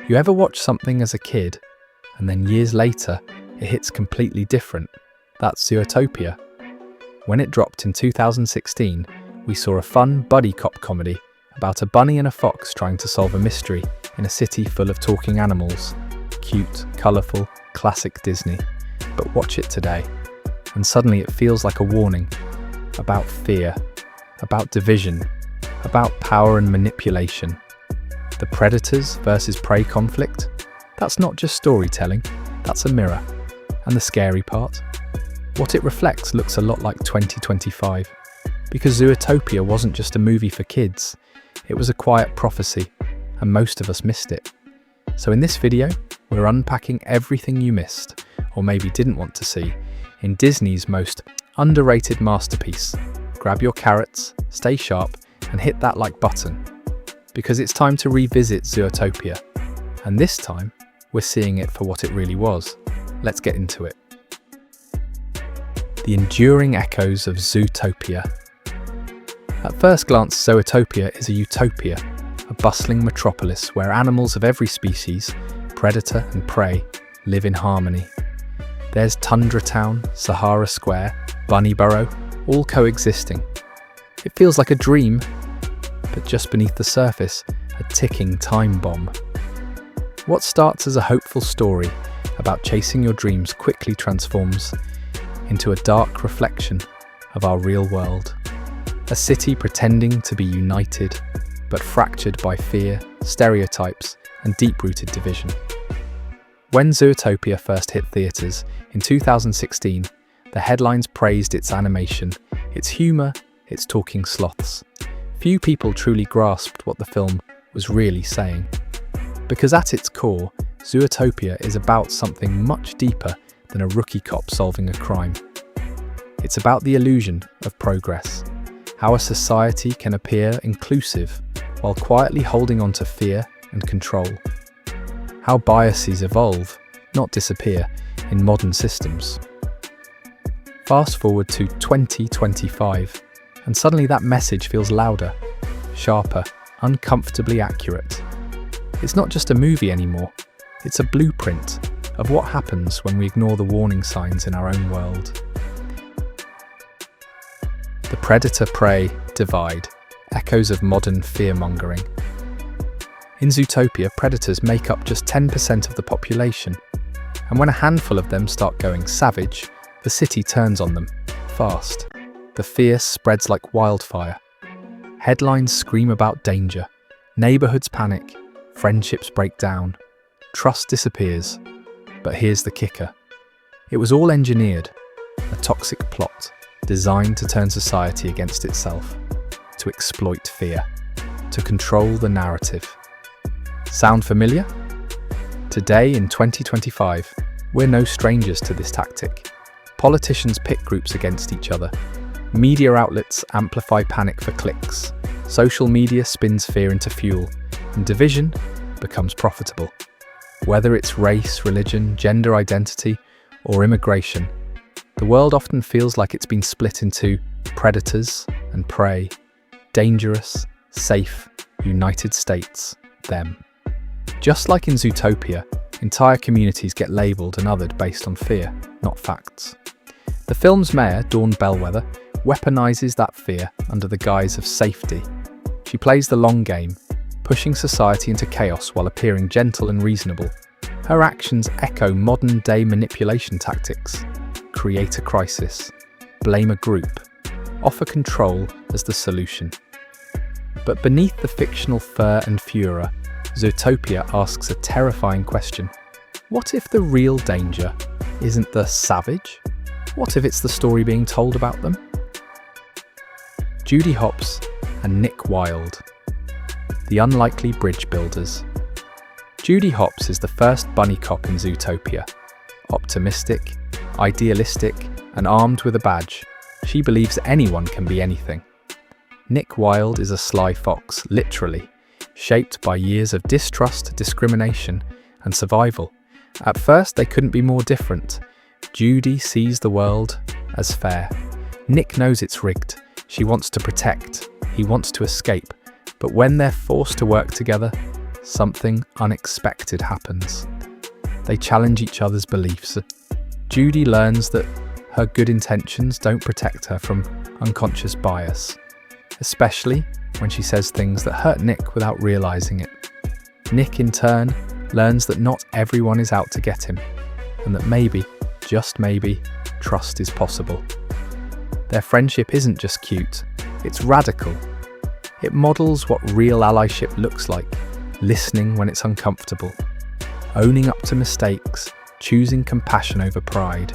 You ever watch something as a kid, and then years later, it hits completely different? That's Zootopia. When it dropped in 2016, we saw a fun buddy cop comedy about a bunny and a fox trying to solve a mystery in a city full of talking animals. Cute, colourful, classic Disney. But watch it today, and suddenly it feels like a warning about fear, about division, about power and manipulation. The predators versus prey conflict? That's not just storytelling, that's a mirror. And the scary part? What it reflects looks a lot like 2025. Because Zootopia wasn't just a movie for kids, it was a quiet prophecy, and most of us missed it. So in this video, we're unpacking everything you missed, or maybe didn't want to see, in Disney's most underrated masterpiece. Grab your carrots, stay sharp, and hit that like button. Because it's time to revisit Zootopia. And this time, we're seeing it for what it really was. Let's get into it. The enduring echoes of Zootopia. At first glance, Zootopia is a utopia, a bustling metropolis where animals of every species, predator and prey, live in harmony. There's Tundra Town, Sahara Square, Bunny Burrow, all coexisting. It feels like a dream, but just beneath the surface, a ticking time bomb. What starts as a hopeful story about chasing your dreams quickly transforms into a dark reflection of our real world. A city pretending to be united, but fractured by fear, stereotypes, and deep-rooted division. When Zootopia first hit theatres in 2016, the headlines praised its animation, its humour, its talking sloths. Few people truly grasped what the film was really saying. Because at its core, Zootopia is about something much deeper than a rookie cop solving a crime. It's about the illusion of progress, how a society can appear inclusive while quietly holding on to fear and control, how biases evolve, not disappear, in modern systems. Fast forward to 2025, and suddenly that message feels louder, sharper, uncomfortably accurate. It's not just a movie anymore, it's a blueprint of what happens when we ignore the warning signs in our own world. The predator-prey divide, echoes of modern fear-mongering. In Zootopia, predators make up just 10% of the population, and when a handful of them start going savage, the city turns on them, fast. The fear spreads like wildfire. Headlines scream about danger, neighbourhoods panic, friendships break down, trust disappears. But here's the kicker. It was all engineered, a toxic plot designed to turn society against itself, to exploit fear, to control the narrative. Sound familiar? Today in 2025, we're no strangers to this tactic. Politicians pit groups against each other. Media outlets amplify panic for clicks. Social media spins fear into fuel, and division becomes profitable. Whether it's race, religion, gender identity, or immigration, the world often feels like it's been split into predators and prey, dangerous, safe, United States, them. Just like in Zootopia, entire communities get labelled and othered based on fear, not facts. The film's mayor, Dawn Bellwether, weaponizes that fear under the guise of safety. She plays the long game, pushing society into chaos while appearing gentle and reasonable. Her actions echo modern-day manipulation tactics. Create a crisis, blame a group, offer control as the solution. But beneath the fictional fur and furor, Zootopia asks a terrifying question. What if the real danger isn't the savage? What if it's the story being told about them? Judy Hopps and Nick Wilde, the unlikely bridge builders. Judy Hopps is the first bunny cop in Zootopia. Optimistic, idealistic, and armed with a badge, she believes anyone can be anything. Nick Wilde is a sly fox, literally, shaped by years of distrust, discrimination, and survival. At first, they couldn't be more different. Judy sees the world as fair. Nick knows it's rigged. She wants to protect. He wants to escape. But when they're forced to work together, something unexpected happens. They challenge each other's beliefs. Judy learns that her good intentions don't protect her from unconscious bias, especially when she says things that hurt Nick without realizing it. Nick, in turn, learns that not everyone is out to get him, and that maybe, just maybe, trust is possible. Their friendship isn't just cute, it's radical. It models what real allyship looks like, listening when it's uncomfortable, owning up to mistakes, choosing compassion over pride.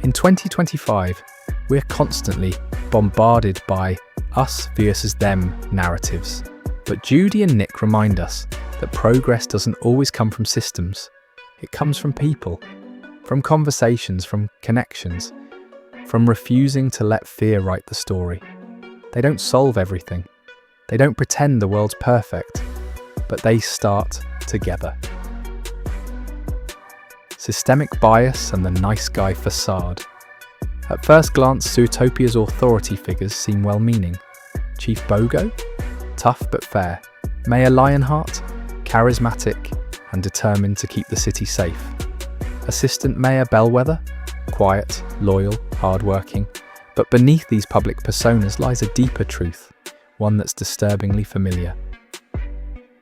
In 2025, we're constantly bombarded by us versus them narratives. But Judy and Nick remind us that progress doesn't always come from systems. It comes from people, from conversations, from connections, from refusing to let fear write the story. They don't solve everything. They don't pretend the world's perfect, but they start together. Systemic bias and the nice guy facade. At first glance, Zootopia's authority figures seem well-meaning. Chief Bogo? Tough but fair. Mayor Lionheart? Charismatic and determined to keep the city safe. Assistant Mayor Bellwether? Quiet, loyal, hardworking. But beneath these public personas lies a deeper truth, one that's disturbingly familiar.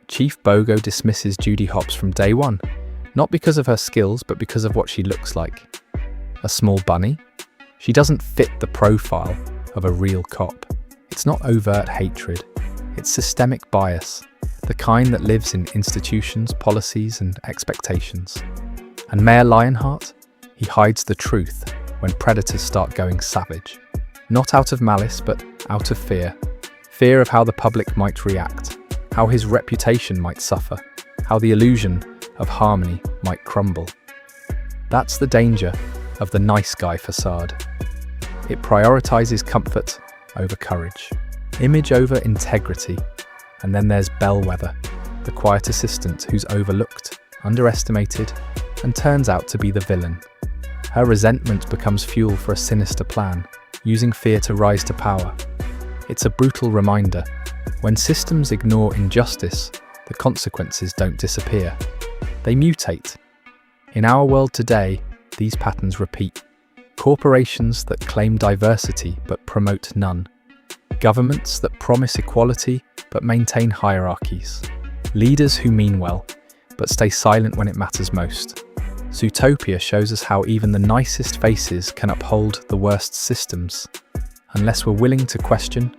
Chief Bogo dismisses Judy Hopps from day one, not because of her skills, but because of what she looks like. A small bunny? She doesn't fit the profile of a real cop. It's not overt hatred. It's systemic bias, the kind that lives in institutions, policies, and expectations. And Mayor Lionheart? He hides the truth when predators start going savage. Not out of malice, but out of fear. Fear of how the public might react, how his reputation might suffer, how the illusion of harmony might crumble. That's the danger of the nice guy facade. It prioritizes comfort over courage, image over integrity, and then there's Bellwether, the quiet assistant who's overlooked, underestimated, and turns out to be the villain. Her resentment becomes fuel for a sinister plan, using fear to rise to power. It's a brutal reminder. When systems ignore injustice, the consequences don't disappear. They mutate. In our world today, these patterns repeat. Corporations that claim diversity but promote none. Governments that promise equality but maintain hierarchies. Leaders who mean well but stay silent when it matters most. Zootopia shows us how even the nicest faces can uphold the worst systems, unless we're willing to question,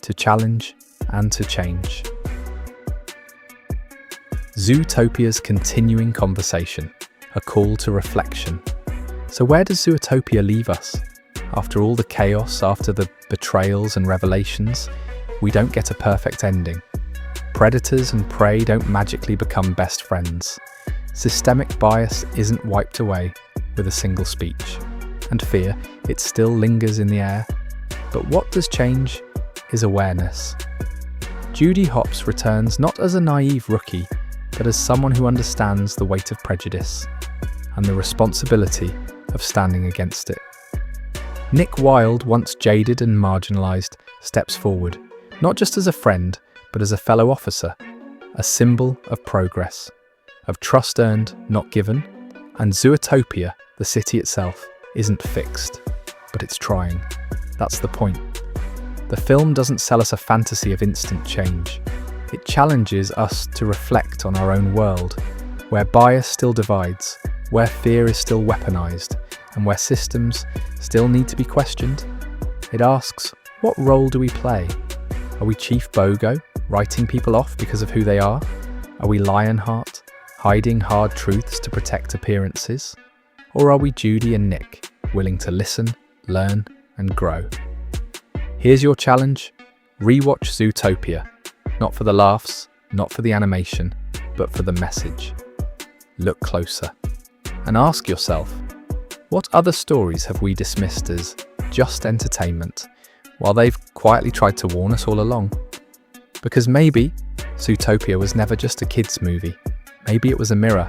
to challenge, and to change. Zootopia's continuing conversation, a call to reflection. So where does Zootopia leave us? After all the chaos, after the betrayals and revelations, we don't get a perfect ending. Predators and prey don't magically become best friends. Systemic bias isn't wiped away with a single speech. And fear, it still lingers in the air. But what does change is awareness. Judy Hopps returns not as a naive rookie, but as someone who understands the weight of prejudice and the responsibility of standing against it. Nick Wilde, once jaded and marginalised, steps forward, not just as a friend, but as a fellow officer, a symbol of progress, of trust earned, not given. And Zootopia, the city itself, isn't fixed, but it's trying. That's the point. The film doesn't sell us a fantasy of instant change. It challenges us to reflect on our own world, where bias still divides, where fear is still weaponized, and where systems still need to be questioned. It asks, what role do we play? Are we Chief Bogo, writing people off because of who they are? Are we Lionheart, hiding hard truths to protect appearances? Or are we Judy and Nick, willing to listen, learn, and grow? Here's your challenge. Rewatch Zootopia. Not for the laughs, not for the animation, but for the message. Look closer. And ask yourself, what other stories have we dismissed as just entertainment, while they've quietly tried to warn us all along? Because maybe Zootopia was never just a kids' movie. Maybe it was a mirror,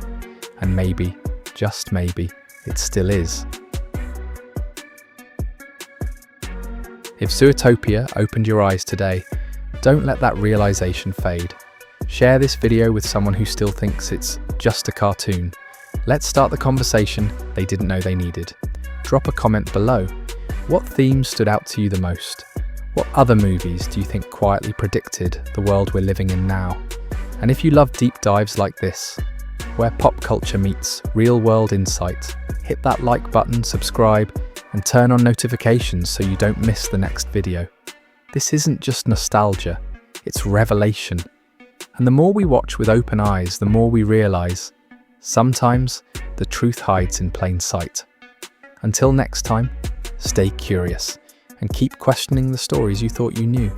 and maybe, just maybe, it still is. If Zootopia opened your eyes today, don't let that realization fade. Share this video with someone who still thinks it's just a cartoon. Let's start the conversation they didn't know they needed. Drop a comment below. What themes stood out to you the most? What other movies do you think quietly predicted the world we're living in now? And if you love deep dives like this, where pop culture meets real-world insight, hit that like button, subscribe, and turn on notifications so you don't miss the next video. This isn't just nostalgia, it's revelation. And the more we watch with open eyes, the more we realize, sometimes the truth hides in plain sight. Until next time, stay curious and keep questioning the stories you thought you knew.